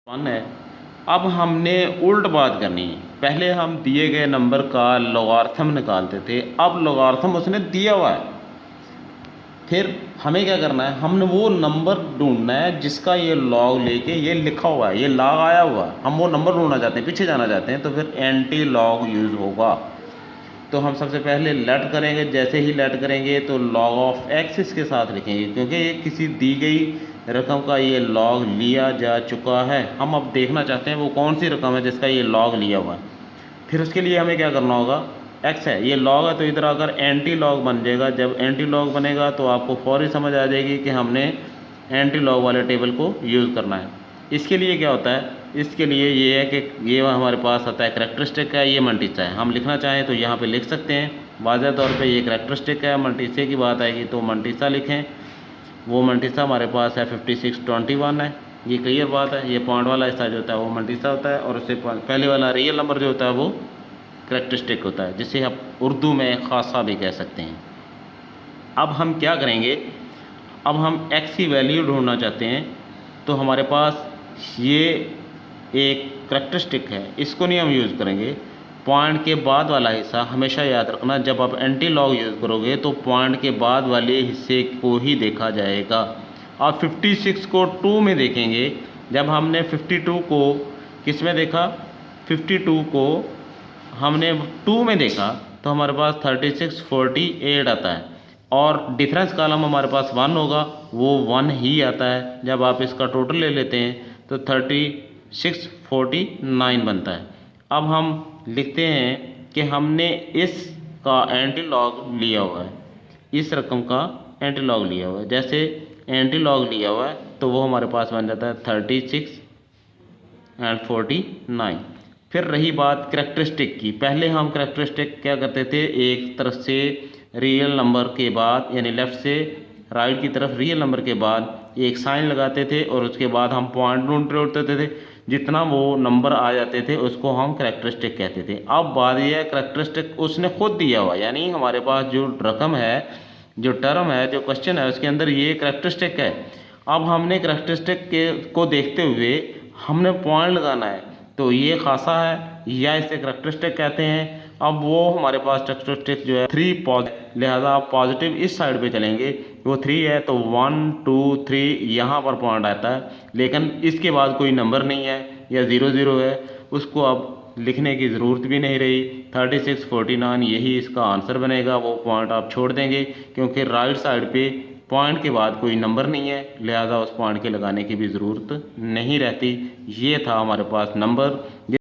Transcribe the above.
One है। अब हमने उल्ट बात करनी है। पहले हम दिए गए नंबर का लॉगरिथम निकालते थे, अब लॉगरिथम उसने दिया हुआ है। फिर हमें क्या करना है, हमने वो नंबर ढूंढना है जिसका ये लॉग लेके ये लिखा हुआ है, ये लॉग आया हुआ है। हम वो नंबर ढूंढना चाहते हैं, पीछे जाना चाहते हैं, तो फिर एंटी लॉग यूज़ होगा। तो हम सबसे पहले लेट करेंगे। जैसे ही लेट करेंगे तो लॉग ऑफ एक्स इसके साथ लिखेंगे, क्योंकि ये किसी दी गई रकम का ये लॉग लिया जा चुका है। हम अब देखना चाहते हैं वो कौन सी रकम है जिसका ये लॉग लिया हुआ है। फिर उसके लिए हमें क्या करना होगा, एक्स है, ये लॉग है, तो इधर अगर एंटी लॉग बन जाएगा। जब एंटी लॉग बनेगा तो आपको फौरी समझ आ जाएगी कि हमने एंटी लॉग वाले टेबल को यूज़ करना है। इसके लिए क्या होता है, इसके लिए ये है कि ये हमारे पास आता है करैक्टरिस्टिक है, ये मल्टीसा है। हम लिखना चाहें तो यहाँ पे लिख सकते हैं। वाज़ह तौर पे ये करैक्टरिस्टिक है, मल्टीसे की बात आएगी तो मल्टीसा लिखें। वो मल्टीसा हमारे पास है 5621 है, ये क्लियर बात है। ये पॉइंट वाला हिस्सा जो होता है वो मल्टीसा होता है, और उससे पहले वाला रियल नंबर जो होता है वो करैक्टरिस्टिक होता है, जिसे आप उर्दू में ख़ासा भी कह सकते हैं। अब हम क्या करेंगे, अब हम x की वैल्यू ढूंढना चाहते हैं। तो हमारे पास ये एक करैक्टरिस्टिक है, इसको नहीं हम यूज़ करेंगे। पॉइंट के बाद वाला हिस्सा हमेशा याद रखना, जब आप एंटी लॉग यूज़ करोगे तो पॉइंट के बाद वाले हिस्से को ही देखा जाएगा। आप 56 को 2 में देखेंगे। जब हमने 52 को किस में देखा, 52 को हमने 2 में देखा तो हमारे पास 3648 आता है, और डिफरेंस कॉलम हमारे पास 1 होगा, वो 1 ही आता है। जब आप इसका टोटल ले लेते हैं तो 3649 बनता है। अब हम लिखते हैं कि हमने इसका एंटी लॉग लिया हुआ है, इस रकम का एंटी लॉग लिया हुआ है। जैसे एंटी लॉग लिया हुआ है तो वो हमारे पास बन जाता है 3649। फिर रही बात करैक्टरिस्टिक की। पहले हम करैक्टरिस्टिक क्या करते थे, एक तरफ से रियल नंबर के बाद, यानी लेफ़्ट से राइट की तरफ रियल नंबर के बाद एक साइन लगाते थे, और उसके बाद हम पॉइंट ढूंढते उठते थे। जितना वो नंबर आ जाते थे उसको हम करैक्टरिस्टिक कहते थे। अब बात यह है, करैक्टरिस्टिक उसने खुद दिया हुआ, यानी हमारे पास जो रकम है, जो टर्म है, जो क्वेश्चन है, उसके अंदर ये करैक्टरिस्टिक है। अब हमने करैक्टरिस्टिक के को देखते हुए हमने पॉइंट लगाना है, तो ये खासा है या इसे करैक्टरिस्टिक कहते हैं। अब वो हमारे पास करैक्टरिस्टिक जो है 3 पॉजिटिव, लिहाजा आप पॉजिटिव इस साइड पे चलेंगे। वो 3 है तो 1 2 3 यहाँ पर पॉइंट आता है, लेकिन इसके बाद कोई नंबर नहीं है या 00 है, उसको अब लिखने की ज़रूरत भी नहीं रही। 3649 यही इसका आंसर बनेगा। वो पॉइंट आप छोड़ देंगे, क्योंकि राइट साइड पे पॉइंट के बाद कोई नंबर नहीं है, लिहाजा उस पॉइंट के लगाने की भी ज़रूरत नहीं रहती। ये था हमारे पास नंबर।